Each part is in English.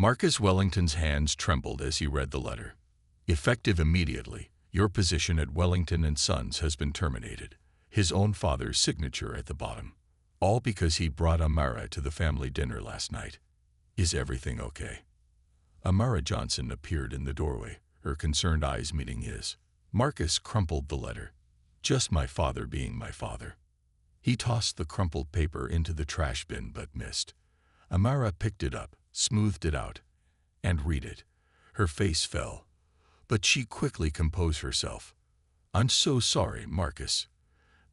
Marcus Wellington's hands trembled as he read the letter. Effective immediately, your position at Wellington and Sons has been terminated. His own father's signature at the bottom. All because he brought Amara to the family dinner last night. Is everything okay? Amara Johnson appeared in the doorway, her concerned eyes meeting his. Marcus crumpled the letter. Just my father being my father. He tossed the crumpled paper into the trash bin but missed. Amara picked it up, smoothed it out, and read it. Her face fell, but she quickly composed herself. I'm so sorry, Marcus.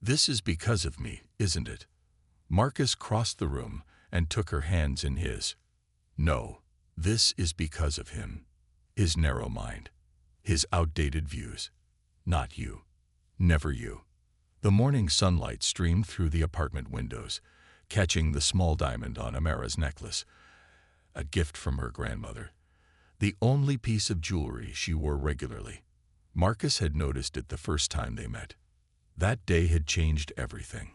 This is because of me, isn't it? Marcus crossed the room and took her hands in his. No, this is because of him. His narrow mind. His outdated views. Not you. Never you. The morning sunlight streamed through the apartment windows, catching the small diamond on Amara's necklace, a gift from her grandmother. The only piece of jewelry she wore regularly. Marcus had noticed it the first time they met. That day had changed everything.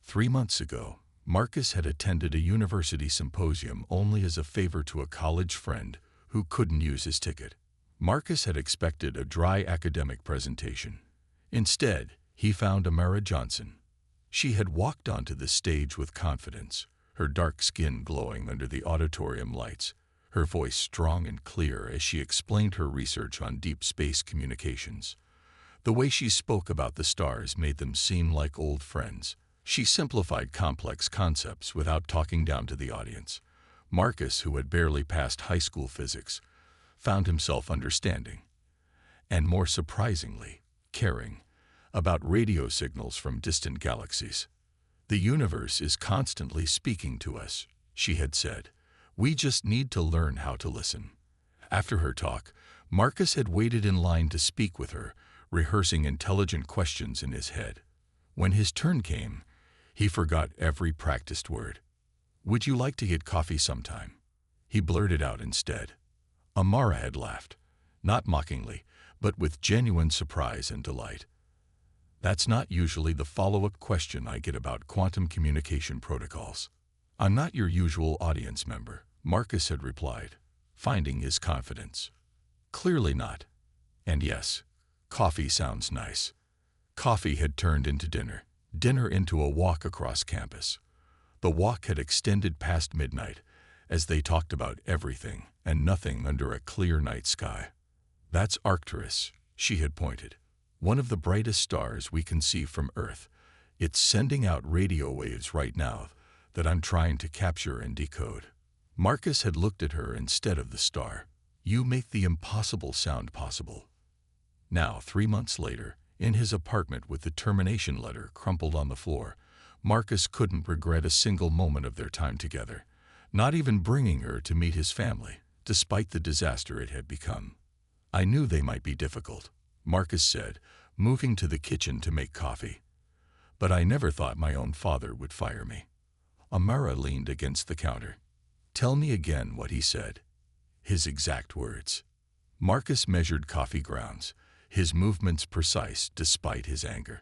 3 months ago, Marcus had attended a university symposium only as a favor to a college friend who couldn't use his ticket. Marcus had expected a dry academic presentation. Instead, he found Amara Johnson. She had walked onto the stage with confidence, her dark skin glowing under the auditorium lights, her voice strong and clear as she explained her research on deep space communications. The way she spoke about the stars made them seem like old friends. She simplified complex concepts without talking down to the audience. Marcus, who had barely passed high school physics, found himself understanding, and more surprisingly, caring, about radio signals from distant galaxies. The universe is constantly speaking to us, she had said. We just need to learn how to listen. After her talk, Marcus had waited in line to speak with her, rehearsing intelligent questions in his head. When his turn came, he forgot every practiced word. Would you like to get coffee sometime? He blurted out instead. Amara had laughed, not mockingly, but with genuine surprise and delight. That's not usually the follow-up question I get about quantum communication protocols. I'm not your usual audience member, Marcus had replied, finding his confidence. Clearly not. And yes, coffee sounds nice. Coffee had turned into dinner, dinner into a walk across campus. The walk had extended past midnight as they talked about everything and nothing under a clear night sky. That's Arcturus, she had pointed. One of the brightest stars we can see from Earth. It's sending out radio waves right now that I'm trying to capture and decode. Marcus had looked at her instead of the star. You make the impossible sound possible. Now, 3 months later, in his apartment with the termination letter crumpled on the floor, Marcus couldn't regret a single moment of their time together, not even bringing her to meet his family, despite the disaster it had become. I knew they might be difficult, Marcus said, moving to the kitchen to make coffee. But I never thought my own father would fire me. Amara leaned against the counter. Tell me again what he said. His exact words. Marcus measured coffee grounds, his movements precise despite his anger.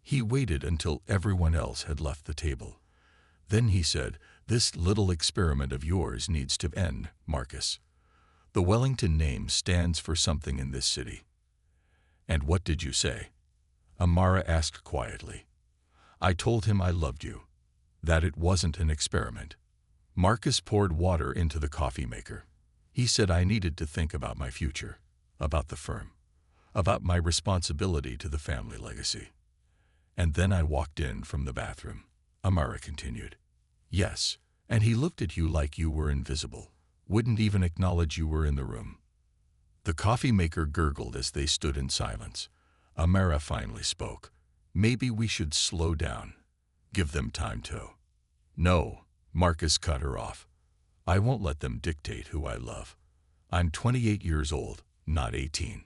He waited until everyone else had left the table. Then he said, This little experiment of yours needs to end, Marcus. The Wellington name stands for something in this city. And what did you say? Amara asked quietly. I told him I loved you, that it wasn't an experiment. Marcus poured water into the coffee maker. He said I needed to think about my future, about the firm, about my responsibility to the family legacy. And then I walked in from the bathroom, Amara continued. Yes, and he looked at you like you were invisible, wouldn't even acknowledge you were in the room. The coffee maker gurgled as they stood in silence. Amara finally spoke. Maybe we should slow down. Give them time to. No, Marcus cut her off. I won't let them dictate who I love. I'm 28 years old, not 18.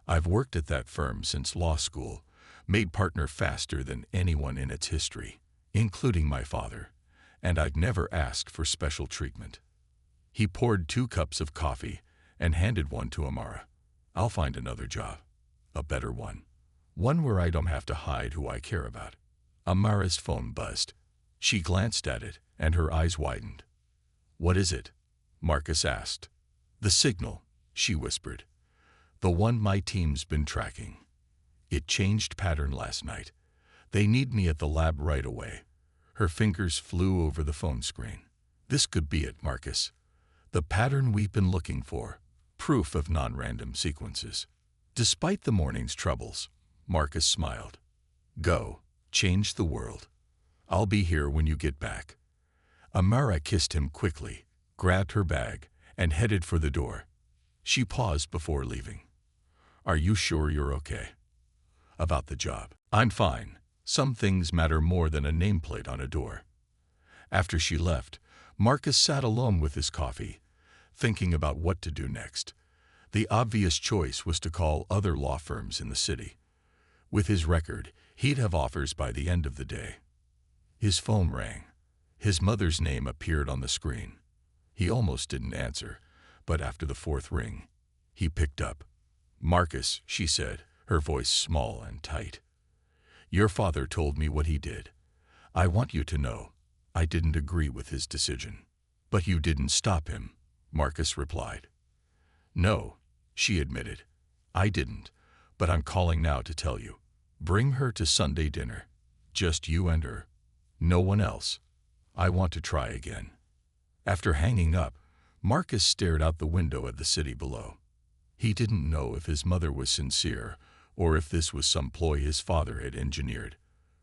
I've worked at that firm since law school, made partner faster than anyone in its history, including my father, and I'd never asked for special treatment. He poured 2 cups of coffee and handed one to Amara. I'll find another job, a better one. One where I don't have to hide who I care about. Amara's phone buzzed. She glanced at it, and her eyes widened. What is it? Marcus asked. "The signal," she whispered. "The one my team's been tracking. It changed pattern last night. They need me at the lab right away." Her fingers flew over the phone screen. "This could be it, Marcus. The pattern we've been looking for. Proof of non-random sequences." Despite the morning's troubles, Marcus smiled. "Go. Change the world. I'll be here when you get back." Amara kissed him quickly, grabbed her bag, and headed for the door. She paused before leaving. "Are you sure you're okay about the job?" "I'm fine. Some things matter more than a nameplate on a door." After she left, Marcus sat alone with his coffee, thinking about what to do next. The obvious choice was to call other law firms in the city. With his record, he'd have offers by the end of the day. His phone rang. His mother's name appeared on the screen. He almost didn't answer, but after the fourth ring, he picked up. "Marcus," she said, her voice small and tight. "Your father told me what he did. I want you to know I didn't agree with his decision." "But you didn't stop him," Marcus replied. "No," she admitted. "I didn't, but I'm calling now to tell you. Bring her to Sunday dinner. Just you and her. No one else. I want to try again." After hanging up, Marcus stared out the window at the city below. He didn't know if his mother was sincere or if this was some ploy his father had engineered.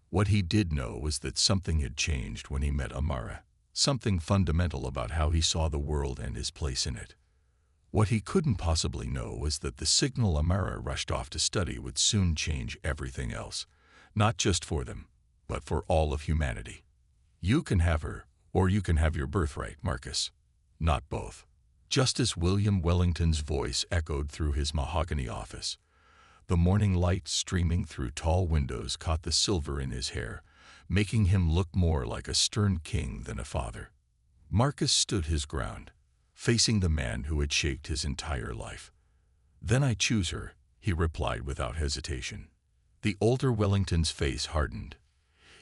What he did know was that something had changed when he met Amara, something fundamental about how he saw the world and his place in it. What he couldn't possibly know was that the signal Amara rushed off to study would soon change everything else, not just for them, but for all of humanity. "You can have her, or you can have your birthright, Marcus. Not both." Justice William Wellington's voice echoed through his mahogany office. The morning light streaming through tall windows caught the silver in his hair, making him look more like a stern king than a father. Marcus stood his ground, facing the man who had shaped his entire life. "Then I choose her," he replied without hesitation. The older Wellington's face hardened.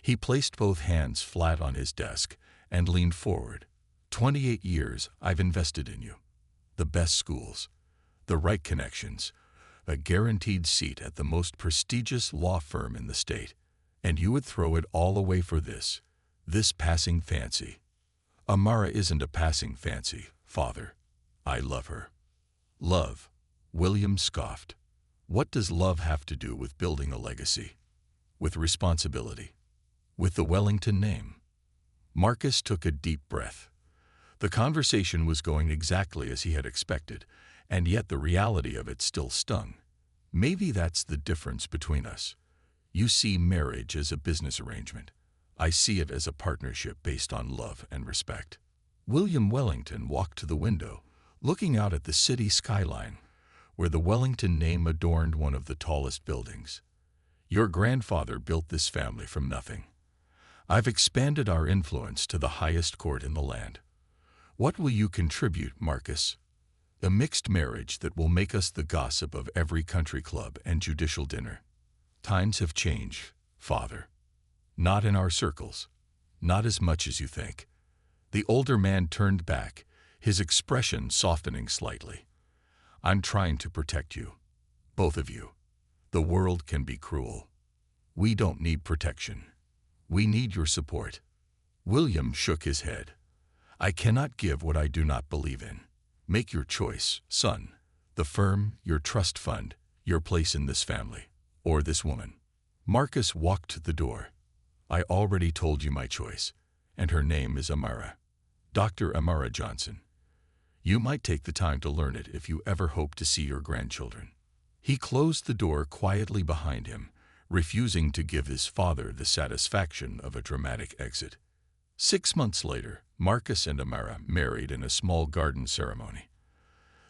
He placed both hands flat on his desk and leaned forward. 28 years I've invested in you. The best schools, the right connections, a guaranteed seat at the most prestigious law firm in the state, and you would throw it all away for this passing fancy." "Amara isn't a passing fancy, Father. I love her." "Love," William scoffed. "What does love have to do with building a legacy? With responsibility? With the Wellington name?" Marcus took a deep breath. The conversation was going exactly as he had expected, and yet the reality of it still stung. "Maybe that's the difference between us. You see marriage as a business arrangement. I see it as a partnership based on love and respect." William Wellington walked to the window, looking out at the city skyline, where the Wellington name adorned one of the tallest buildings. "Your grandfather built this family from nothing. I've expanded our influence to the highest court in the land. What will you contribute, Marcus? A mixed marriage that will make us the gossip of every country club and judicial dinner. Times have changed, Father. Not in our circles. Not as much as you think." The older man turned back, his expression softening slightly. "I'm trying to protect you. Both of you. The world can be cruel. We don't need protection. We need your support." William shook his head. "I cannot give what I do not believe in. Make your choice, son. The firm, your trust fund, your place in this family, or this woman." Marcus walked to the door. "I already told you my choice, and her name is Amara. Dr. Amara Johnson. You might take the time to learn it if you ever hope to see your grandchildren." He closed the door quietly behind him, refusing to give his father the satisfaction of a dramatic exit. 6 months later, Marcus and Amara married in a small garden ceremony.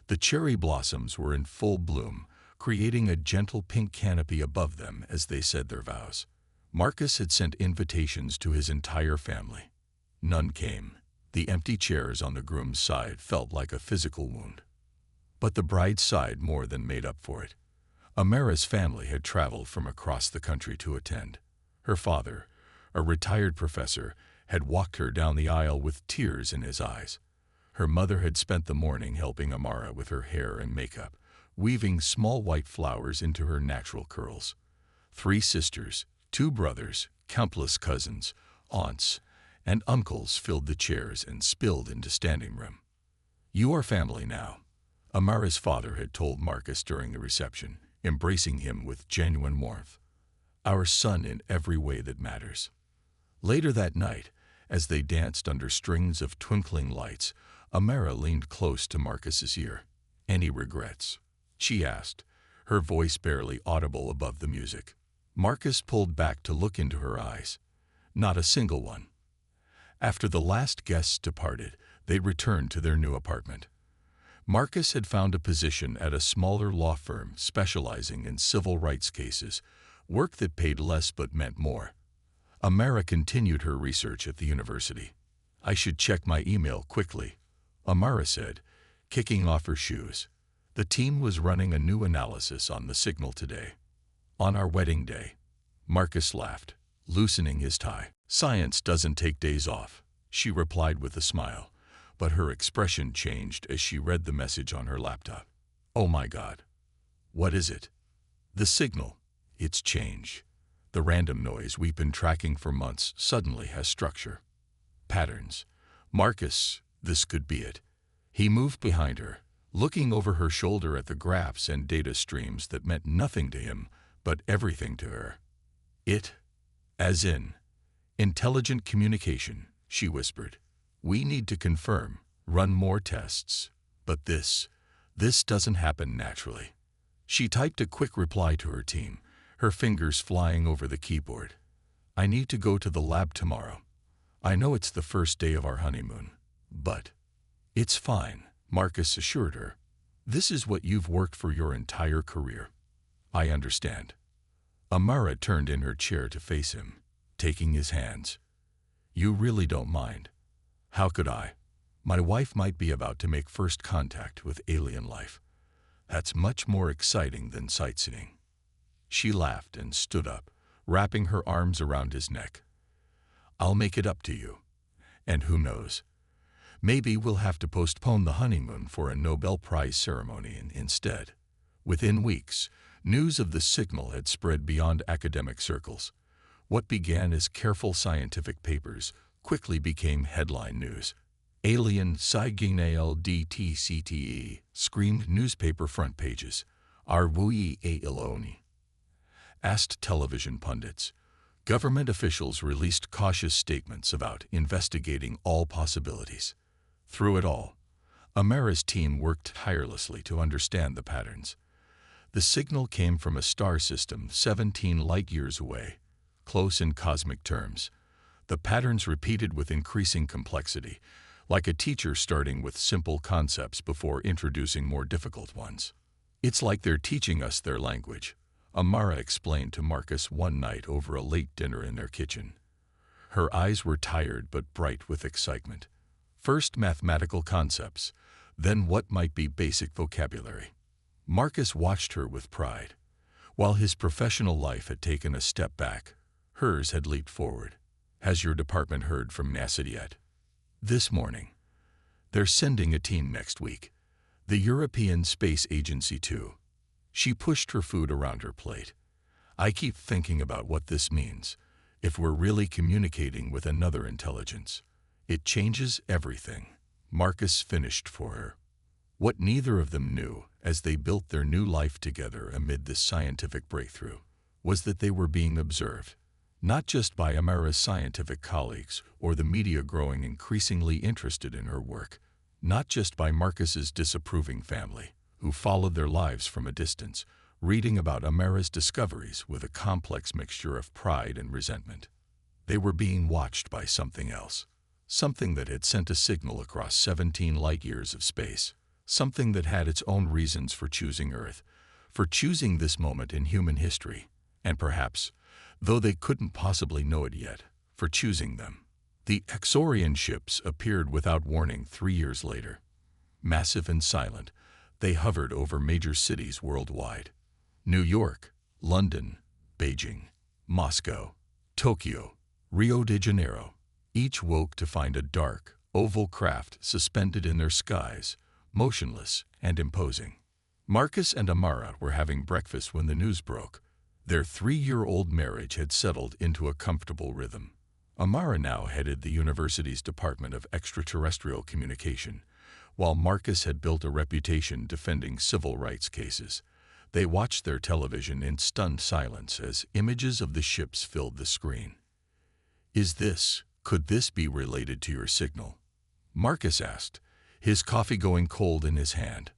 The cherry blossoms were in full bloom, creating a gentle pink canopy above them as they said their vows. Marcus had sent invitations to his entire family. None came. The empty chairs on the groom's side felt like a physical wound. But the bride's side more than made up for it. Amara's family had traveled from across the country to attend. Her father, a retired professor, had walked her down the aisle with tears in his eyes. Her mother had spent the morning helping Amara with her hair and makeup, weaving small white flowers into her natural curls. 3 sisters, 2 brothers, countless cousins, aunts, and uncles filled the chairs and spilled into standing room. "You are family now," Amara's father had told Marcus during the reception, embracing him with genuine warmth. "Our son in every way that matters." Later that night, as they danced under strings of twinkling lights, Amara leaned close to Marcus's ear. "Any regrets?" she asked, her voice barely audible above the music. Marcus pulled back to look into her eyes. Not a single one. After the last guests departed, they returned to their new apartment. Marcus had found a position at a smaller law firm specializing in civil rights cases, work that paid less but meant more. Amara continued her research at the university. "I should check my email quickly," Amara said, kicking off her shoes. The team was running a new analysis on the signal today. "On our wedding day," Marcus laughed, loosening his tie. "Science doesn't take days off," she replied with a smile, but her expression changed as she read the message on her laptop. "Oh my God. What is it?" "The signal. It's change. The random noise we've been tracking for months suddenly has structure. Patterns. Marcus, this could be it." He moved behind her, looking over her shoulder at the graphs and data streams that meant nothing to him, but everything to her. "It, as in intelligent communication," she whispered. "We need to confirm, run more tests. But this doesn't happen naturally." She typed a quick reply to her team, her fingers flying over the keyboard. "I need to go to the lab tomorrow. I know it's the first day of our honeymoon, but..." "It's fine," Marcus assured her. "This is what you've worked for your entire career. I understand." Amara turned in her chair to face him, taking his hands. "You really don't mind?" "How could I? My wife might be about to make first contact with alien life. That's much more exciting than sightseeing." She laughed and stood up, wrapping her arms around his neck. "I'll make it up to you. And who knows? Maybe we'll have to postpone the honeymoon for a Nobel Prize ceremony instead." Within weeks, news of the signal had spread beyond academic circles. What began as careful scientific papers quickly became headline news. "Alien Signal DTCTE" screamed newspaper front pages. "Are we alone?" asked television pundits. Government officials released cautious statements about investigating all possibilities. Through it all, Amara's team worked tirelessly to understand the patterns. The signal came from a star system 17 light-years away, close in cosmic terms. The patterns repeated with increasing complexity, like a teacher starting with simple concepts before introducing more difficult ones. "It's like they're teaching us their language," Amara explained to Marcus one night over a late dinner in their kitchen. Her eyes were tired but bright with excitement. First mathematical concepts, then what might be basic vocabulary. Marcus watched her with pride. While his professional life had taken a step back, hers had leaped forward. "Has your department heard from NASA yet?" "This morning. They're sending a team next week. The European Space Agency too." She pushed her food around her plate. "I keep thinking about what this means. If we're really communicating with another intelligence, it changes everything." Marcus finished for her. What neither of them knew, as they built their new life together amid this scientific breakthrough, was that they were being observed, not just by Amara's scientific colleagues or the media growing increasingly interested in her work, not just by Marcus's disapproving family, who followed their lives from a distance, reading about Amara's discoveries with a complex mixture of pride and resentment. They were being watched by something else, something that had sent a signal across 17 light-years of space, something that had its own reasons for choosing Earth, for choosing this moment in human history, and perhaps, though they couldn't possibly know it yet, for choosing them. The Exorian ships appeared without warning 3 years later. Massive and silent, they hovered over major cities worldwide. New York, London, Beijing, Moscow, Tokyo, Rio de Janeiro. Each woke to find a dark, oval craft suspended in their skies, motionless and imposing. Marcus and Amara were having breakfast when the news broke. Their 3-year-old marriage had settled into a comfortable rhythm. Amara now headed the university's Department of Extraterrestrial Communication, while Marcus had built a reputation defending civil rights cases. They watched their television in stunned silence as images of the ships filled the screen. Could this be related to your signal? Marcus asked, his coffee going cold in his hand.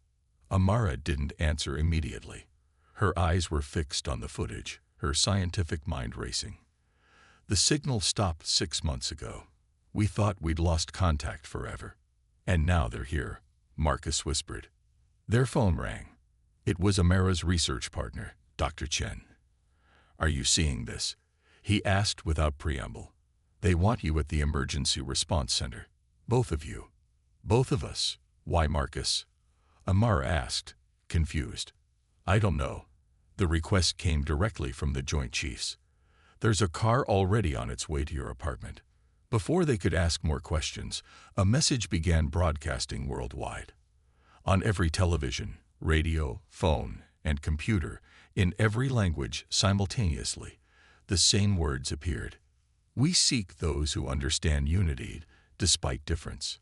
Amara didn't answer immediately. Her eyes were fixed on the footage, her scientific mind racing. The signal stopped 6 months ago. We thought we'd lost contact forever. And now they're here, Marcus whispered. Their phone rang. It was Amara's research partner, Dr. Chen. Are you seeing this? He asked without preamble. They want you at the emergency response center. Both of you. Both of us. Why, Marcus? Amara asked, confused. I don't know. The request came directly from the Joint Chiefs. There's a car already on its way to your apartment. Before they could ask more questions, a message began broadcasting worldwide. On every television, radio, phone, and computer, in every language simultaneously, the same words appeared. We seek those who understand unity despite difference.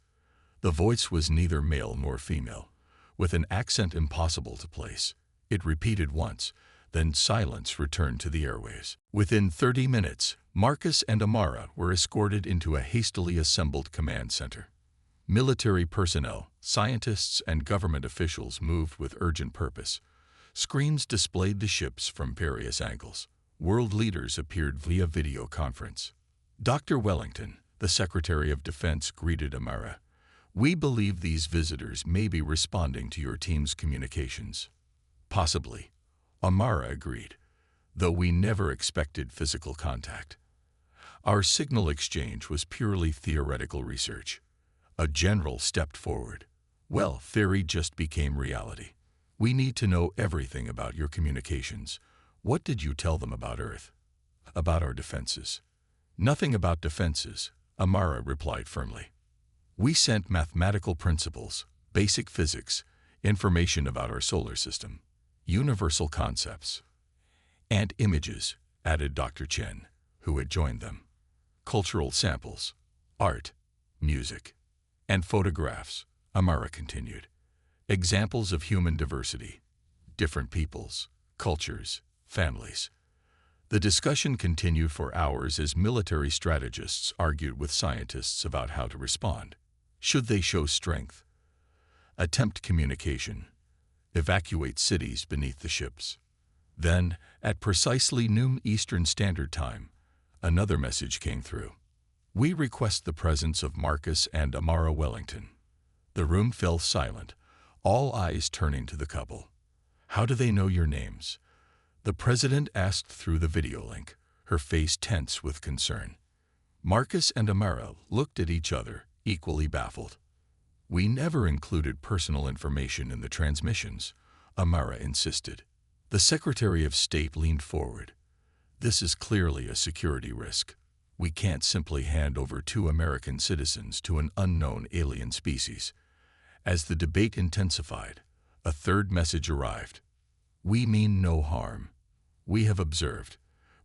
The voice was neither male nor female, with an accent impossible to place. It repeated once, then silence returned to the airwaves. Within 30 minutes, Marcus and Amara were escorted into a hastily assembled command center. Military personnel, scientists, and government officials moved with urgent purpose. Screens displayed the ships from various angles. World leaders appeared via video conference. Dr. Wellington, the Secretary of Defense, greeted Amara. We believe these visitors may be responding to your team's communications. Possibly, Amara agreed, though we never expected physical contact. Our signal exchange was purely theoretical research. A general stepped forward. Well, theory just became reality. We need to know everything about your communications. What did you tell them about Earth? About our defenses. Nothing about defenses, Amara replied firmly. We sent mathematical principles, basic physics, information about our solar system, universal concepts, and images, added Dr. Chen, who had joined them. Cultural samples, art, music, and photographs, Amara continued. Examples of human diversity, different peoples, cultures, families. The discussion continued for hours as military strategists argued with scientists about how to respond. Should they show strength? Attempt communication. Evacuate cities beneath the ships. Then, at precisely noon Eastern Standard Time, another message came through. We request the presence of Marcus and Amara Wellington. The room fell silent, all eyes turning to the couple. How do they know your names? The president asked through the video link, her face tense with concern. Marcus and Amara looked at each other, equally baffled. We never included personal information in the transmissions, Amara insisted. The Secretary of State leaned forward. This is clearly a security risk. We can't simply hand over 2 American citizens to an unknown alien species. As the debate intensified, a third message arrived. We mean no harm. We have observed.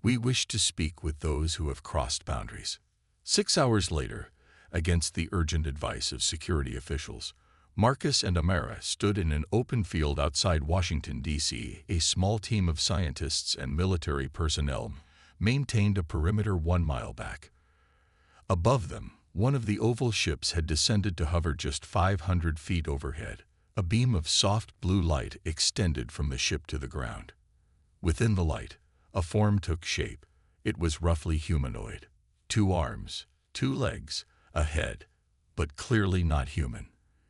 We wish to speak with those who have crossed boundaries. 6 hours later, against the urgent advice of security officials, Marcus and Amara stood in an open field outside Washington, D.C. A small team of scientists and military personnel maintained a perimeter 1 mile back. Above them, one of the oval ships had descended to hover just 500 feet overhead. A beam of soft blue light extended from the ship to the ground. Within the light, a form took shape. It was roughly humanoid. 2 arms, 2 legs, a head, but clearly not human.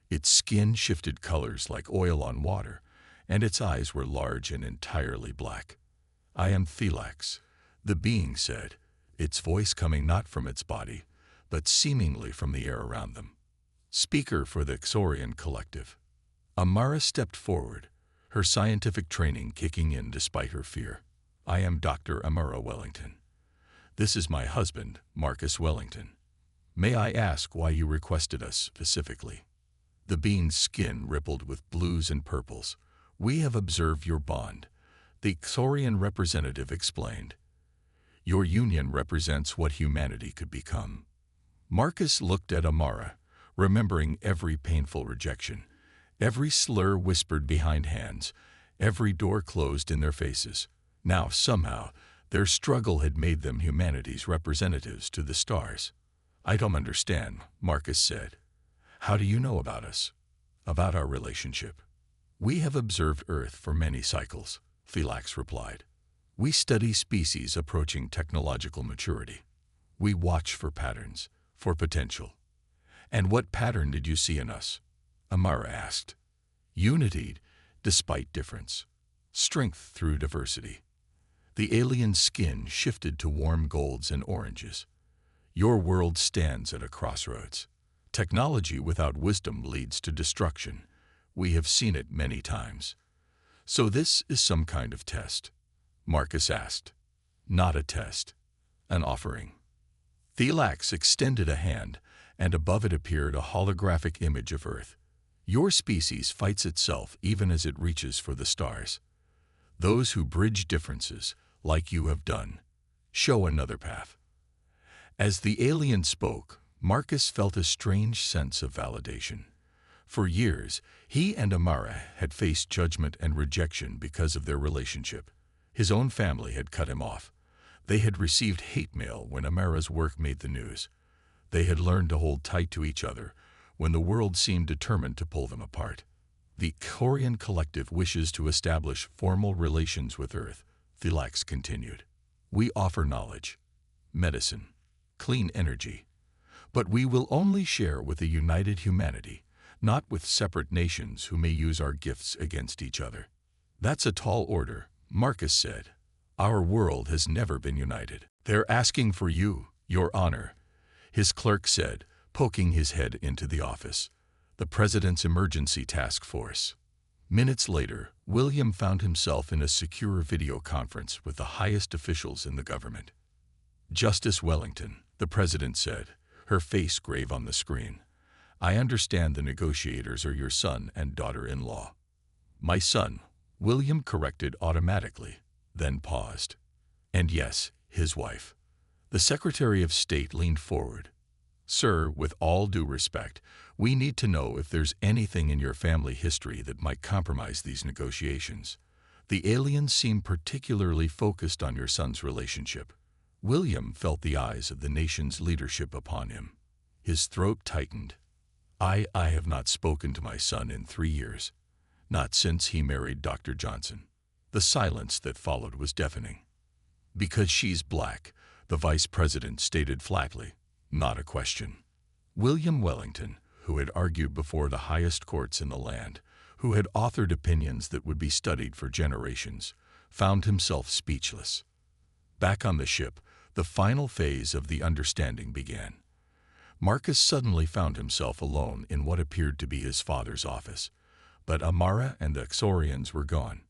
Its skin shifted colors like oil on water, and its eyes were large and entirely black. I am Thelax, the being said, its voice coming not from its body, but seemingly from the air around them. Speaker for the Xorian Collective. Amara stepped forward, her scientific training kicking in despite her fear. I am Dr. Amara Wellington. This is my husband, Marcus Wellington. May I ask why you requested us specifically? The being's skin rippled with blues and purples. We have observed your bond, the Xorian representative explained. Your union represents what humanity could become. Marcus looked at Amara, remembering every painful rejection, every slur whispered behind hands, every door closed in their faces. Now, somehow, their struggle had made them humanity's representatives to the stars. I don't understand, Marcus said. How do you know about us? About our relationship? We have observed Earth for many cycles, Philax replied. We study species approaching technological maturity. We watch for patterns, for potential. And what pattern did you see in us? Amara asked. Unity, despite difference. Strength through diversity. The alien skin shifted to warm golds and oranges. Your world stands at a crossroads. Technology without wisdom leads to destruction. We have seen it many times. So this is some kind of test? Marcus asked. Not a test. An offering. Thelax extended a hand, and above it appeared a holographic image of Earth. Your species fights itself even as it reaches for the stars. Those who bridge differences, like you have done, show another path. As the alien spoke, Marcus felt a strange sense of validation. For years, he and Amara had faced judgment and rejection because of their relationship. His own family had cut him off. They had received hate mail when Amara's work made the news. They had learned to hold tight to each other when the world seemed determined to pull them apart. The Korean collective wishes to establish formal relations with Earth, Thelax continued. We offer knowledge, medicine, clean energy. But we will only share with a united humanity, not with separate nations who may use our gifts against each other. That's a tall order, Marcus said. Our world has never been united. They're asking for you, your honor, his clerk said, poking his head into the office. The President's Emergency Task Force. Minutes later, William found himself in a secure video conference with the highest officials in the government. Justice Wellington, the President said, her face grave on the screen. I understand the negotiators are your son and daughter-in-law. My son, William corrected automatically, then paused. And yes, his wife. The Secretary of State leaned forward. Sir, with all due respect, we need to know if there's anything in your family history that might compromise these negotiations. The aliens seem particularly focused on your son's relationship. William felt the eyes of the nation's leadership upon him. His throat tightened. I have not spoken to my son in 3 years. Not since he married Dr. Johnson. The silence that followed was deafening. Because she's black, the vice president stated flatly, not a question. William Wellington, who had argued before the highest courts in the land, who had authored opinions that would be studied for generations, found himself speechless. Back on the ship, the final phase of the understanding began. Marcus suddenly found himself alone in what appeared to be his father's office, but Amara and the Xorians were gone.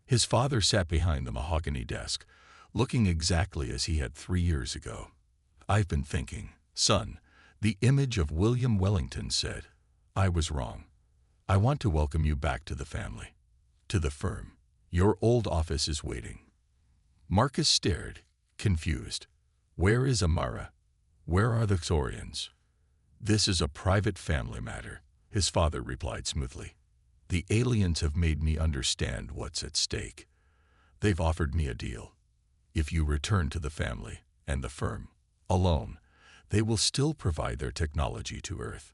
His father sat behind the mahogany desk, looking exactly as he had 3 years ago. I've been thinking, son, the image of William Wellington said. I was wrong. I want to welcome you back to the family, to the firm. Your old office is waiting. Marcus stared, confused. Where is Amara? Where are the Xorians? This is a private family matter, his father replied smoothly. The aliens have made me understand what's at stake. They've offered me a deal. If you return to the family and the firm, alone, they will still provide their technology to Earth.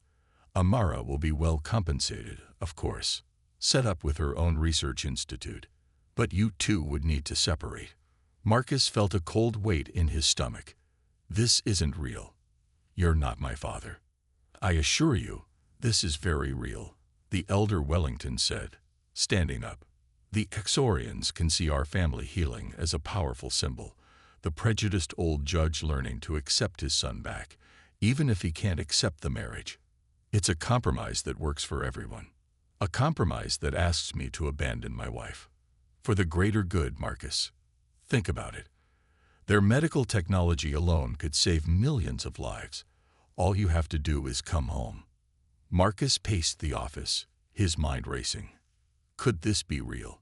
Amara will be well compensated, of course, set up with her own research institute. But you two would need to separate. Marcus felt a cold weight in his stomach. This isn't real. You're not my father. I assure you, this is very real, the elder Wellington said, standing up. The Xorians can see our family healing as a powerful symbol, the prejudiced old judge learning to accept his son back, even if he can't accept the marriage. It's a compromise that works for everyone. A compromise that asks me to abandon my wife. For the greater good, Marcus. Think about it. Their medical technology alone could save millions of lives. All you have to do is come home. Marcus paced the office, his mind racing. Could this be real?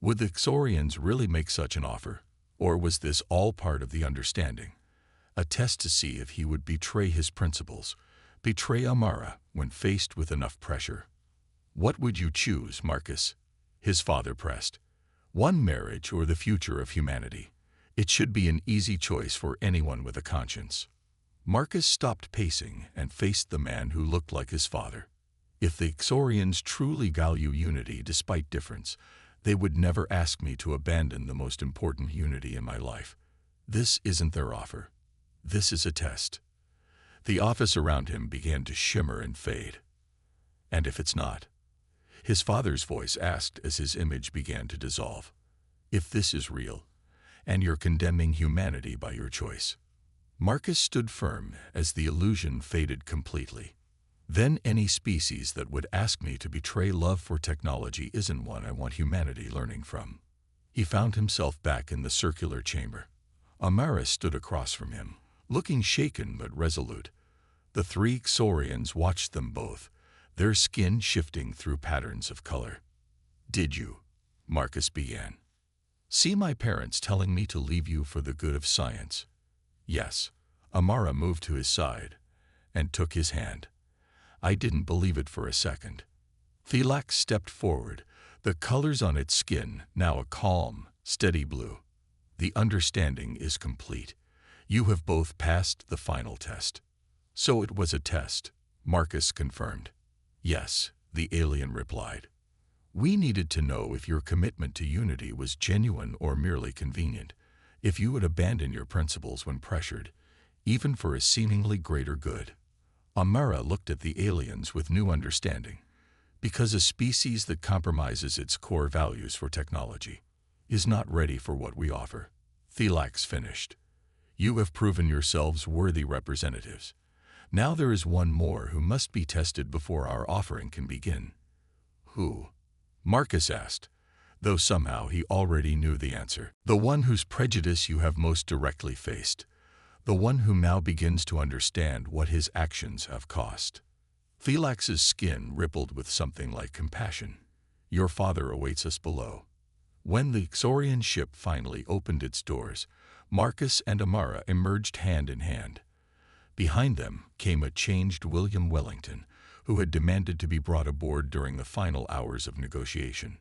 Would the Xorians really make such an offer? Or was this all part of the understanding? A test to see if he would betray his principles, betray Amara when faced with enough pressure. What would you choose, Marcus? His father pressed. One marriage or the future of humanity. It should be an easy choice for anyone with a conscience. Marcus stopped pacing and faced the man who looked like his father. If the Xorians truly value unity despite difference, they would never ask me to abandon the most important unity in my life. This isn't their offer. This is a test. The office around him began to shimmer and fade. And if it's not? His father's voice asked as his image began to dissolve. If this is real, and you're condemning humanity by your choice. Marcus stood firm as the illusion faded completely. Then any species that would ask me to betray love for technology isn't one I want humanity learning from. He found himself back in the circular chamber. Amara stood across from him, looking shaken but resolute. The three Xorians watched them both, their skin shifting through patterns of color. Did you? Marcus began. See my parents telling me to leave you for the good of science? Yes. Amara moved to his side and took his hand. I didn't believe it for a second. Thilax stepped forward, the colors on its skin now a calm, steady blue. The understanding is complete. You have both passed the final test. So it was a test, Marcus confirmed. Yes, the alien replied. We needed to know if your commitment to unity was genuine or merely convenient, if you would abandon your principles when pressured, even for a seemingly greater good. Amara looked at the aliens with new understanding, because a species that compromises its core values for technology is not ready for what we offer. Thilax finished. You have proven yourselves worthy representatives. Now there is one more who must be tested before our offering can begin. Who? Marcus asked, though somehow he already knew the answer. The one whose prejudice you have most directly faced. The one who now begins to understand what his actions have cost. Thilax's skin rippled with something like compassion. Your father awaits us below. When the Xorian ship finally opened its doors, Marcus and Amara emerged hand in hand. Behind them came a changed William Wellington, who had demanded to be brought aboard during the final hours of negotiation.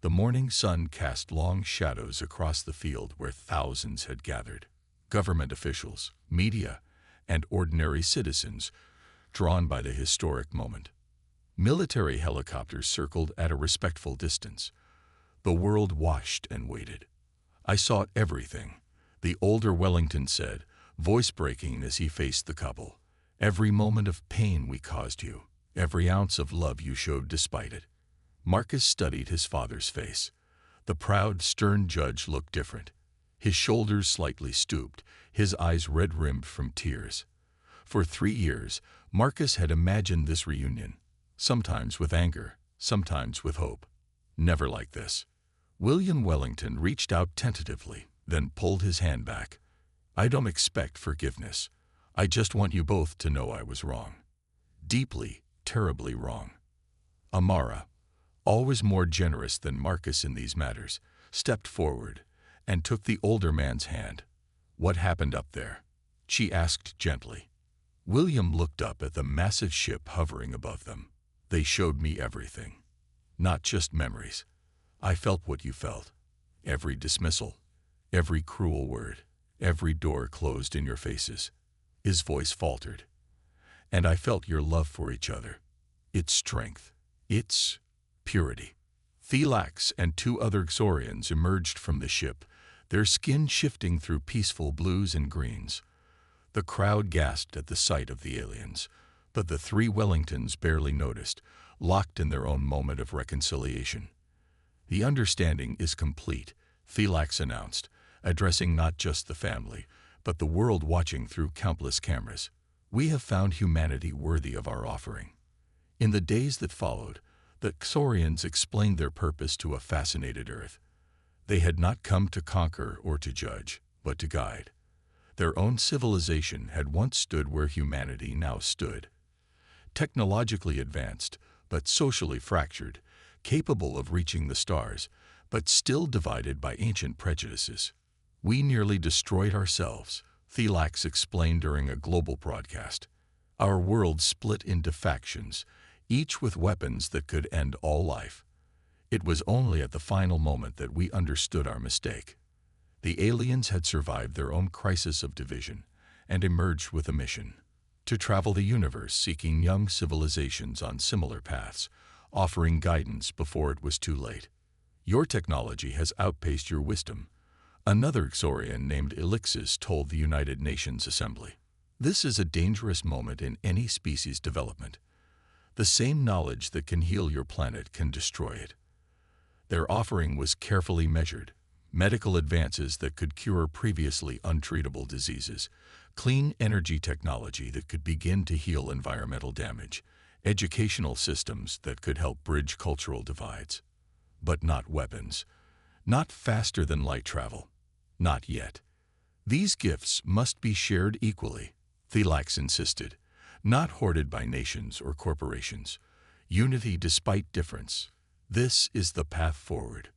The morning sun cast long shadows across the field where thousands had gathered. Government officials, media, and ordinary citizens, drawn by the historic moment. Military helicopters circled at a respectful distance. The world watched and waited. I saw everything, the older Wellington said, voice breaking as he faced the couple. Every moment of pain we caused you, every ounce of love you showed despite it. Marcus studied his father's face. The proud, stern judge looked different. His shoulders slightly stooped, his eyes red-rimmed from tears. For 3 years, Marcus had imagined this reunion, sometimes with anger, sometimes with hope. Never like this. William Wellington reached out tentatively, then pulled his hand back. I don't expect forgiveness. I just want you both to know I was wrong. Deeply, terribly wrong. Amara, always more generous than Marcus in these matters, stepped forward and took the older man's hand. What happened up there? She asked gently. William looked up at the massive ship hovering above them. They showed me everything. Not just memories. I felt what you felt. Every dismissal, every cruel word, every door closed in your faces. His voice faltered. And I felt your love for each other. Its strength. Its purity. Thilax and 2 other Xorians emerged from the ship, their skin shifting through peaceful blues and greens. The crowd gasped at the sight of the aliens, but the 3 Wellingtons barely noticed, locked in their own moment of reconciliation. The understanding is complete, Thilax announced, addressing not just the family, but the world watching through countless cameras. We have found humanity worthy of our offering. In the days that followed, the Xorians explained their purpose to a fascinated Earth. They had not come to conquer or to judge, but to guide. Their own civilization had once stood where humanity now stood. Technologically advanced, but socially fractured, capable of reaching the stars, but still divided by ancient prejudices. We nearly destroyed ourselves, Thelax explained during a global broadcast. Our world split into factions, each with weapons that could end all life. It was only at the final moment that we understood our mistake. The aliens had survived their own crisis of division and emerged with a mission to travel the universe seeking young civilizations on similar paths, offering guidance before it was too late. Your technology has outpaced your wisdom, another Xorian named Elixis told the United Nations Assembly. This is a dangerous moment in any species development. The same knowledge that can heal your planet can destroy it. Their offering was carefully measured. Medical advances that could cure previously untreatable diseases, clean energy technology that could begin to heal environmental damage, educational systems that could help bridge cultural divides. But not weapons. Not faster than light travel. Not yet. These gifts must be shared equally, Thelax insisted, not hoarded by nations or corporations. Unity despite difference. This is the path forward.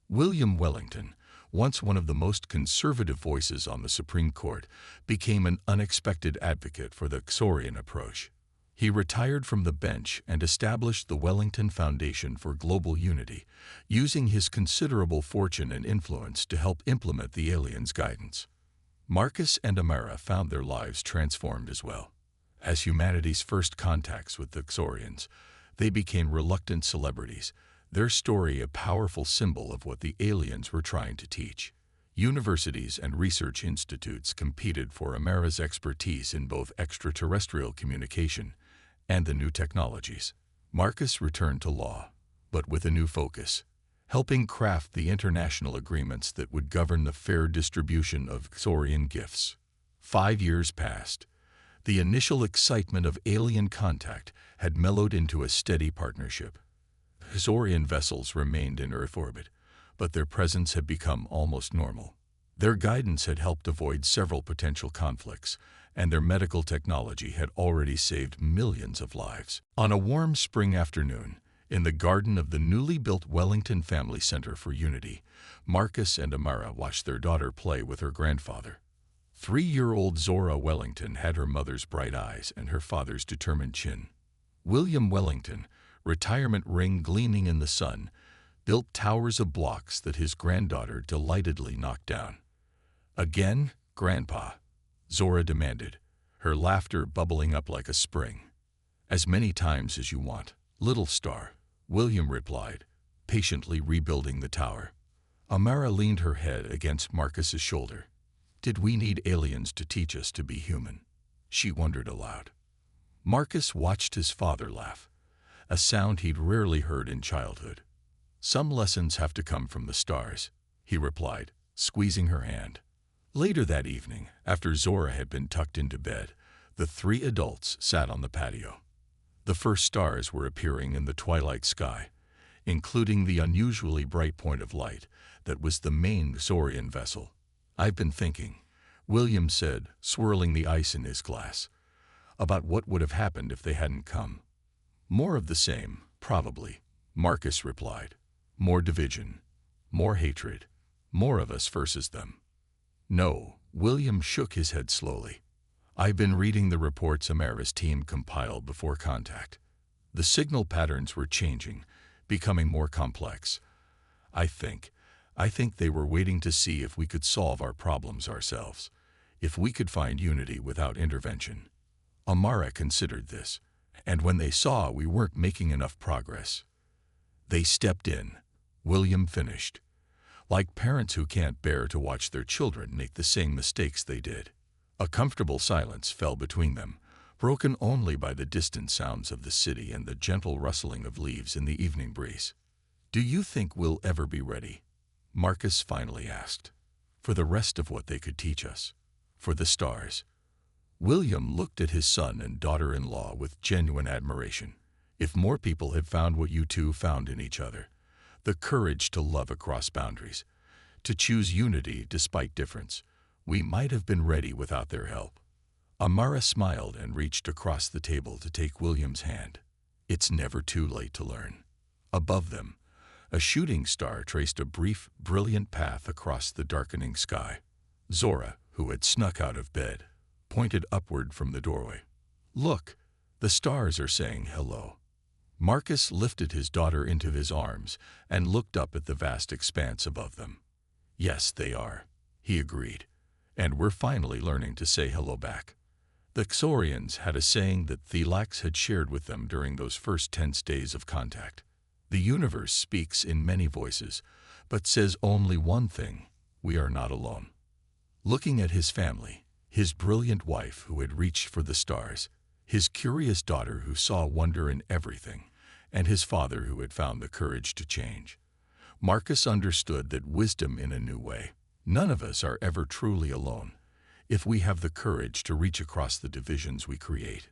William Wellington, once one of the most conservative voices on the Supreme Court, became an unexpected advocate for the Xorian approach. He retired from the bench and established the Wellington Foundation for Global Unity, using his considerable fortune and influence to help implement the aliens' guidance. Marcus and Amara found their lives transformed as well. As humanity's first contacts with the Xorians, they became reluctant celebrities, their story a powerful symbol of what the aliens were trying to teach. Universities and research institutes competed for Amara's expertise in both extraterrestrial communication and the new technologies. Marcus returned to law, but with a new focus, helping craft the international agreements that would govern the fair distribution of Xorian gifts. 5 years passed. The initial excitement of alien contact had mellowed into a steady partnership. Xorian vessels remained in Earth orbit, but their presence had become almost normal. Their guidance had helped avoid several potential conflicts, and their medical technology had already saved millions of lives. On a warm spring afternoon, in the garden of the newly built Wellington Family Center for Unity, Marcus and Amara watched their daughter play with her grandfather. 3-year-old Zora Wellington had her mother's bright eyes and her father's determined chin. William Wellington, retirement ring gleaming in the sun, built towers of blocks that his granddaughter delightedly knocked down. "Again, Grandpa?" Zora demanded, her laughter bubbling up like a spring. "As many times as you want, little star," William replied, patiently rebuilding the tower. Amara leaned her head against Marcus's shoulder. "Did we need aliens to teach us to be human?" she wondered aloud. Marcus watched his father laugh, a sound he'd rarely heard in childhood. "Some lessons have to come from the stars," he replied, squeezing her hand. Later that evening, after Zora had been tucked into bed, the 3 adults sat on the patio. The first stars were appearing in the twilight sky, including the unusually bright point of light that was the main Xorian vessel. "I've been thinking," William said, swirling the ice in his glass, "about what would have happened if they hadn't come." "More of the same, probably," Marcus replied. "More division, more hatred, more of us versus them." "No," William shook his head slowly. "I've been reading the reports Amara's team compiled before contact. The signal patterns were changing, becoming more complex. I think they were waiting to see if we could solve our problems ourselves, if we could find unity without intervention. Amara considered this, and when they saw we weren't making enough progress, they stepped in," William finished. "Like parents who can't bear to watch their children make the same mistakes they did." A comfortable silence fell between them, broken only by the distant sounds of the city and the gentle rustling of leaves in the evening breeze. "Do you think we'll ever be ready?" Marcus finally asked. "For the rest of what they could teach us? For the stars?" William looked at his son and daughter-in-law with genuine admiration. "If more people had found what you two found in each other, the courage to love across boundaries, to choose unity despite difference, We might have been ready without their help. Amara smiled and reached across the table to take William's hand. It's never too late to learn. Above them, a shooting star traced a brief, brilliant path across the darkening sky. Zora, who had snuck out of bed, pointed upward from the doorway. Look, the stars are saying hello. Marcus lifted his daughter into his arms and looked up at the vast expanse above them. Yes, they are, he agreed, and we're finally learning to say hello back. The Xorians had a saying that Thelax had shared with them during those first tense days of contact. The universe speaks in many voices, but says only one thing: we are not alone. Looking at his family, his brilliant wife who had reached for the stars, his curious daughter who saw wonder in everything, and his father who had found the courage to change, Marcus understood that wisdom in a new way. None of us are ever truly alone if we have the courage to reach across the divisions we create.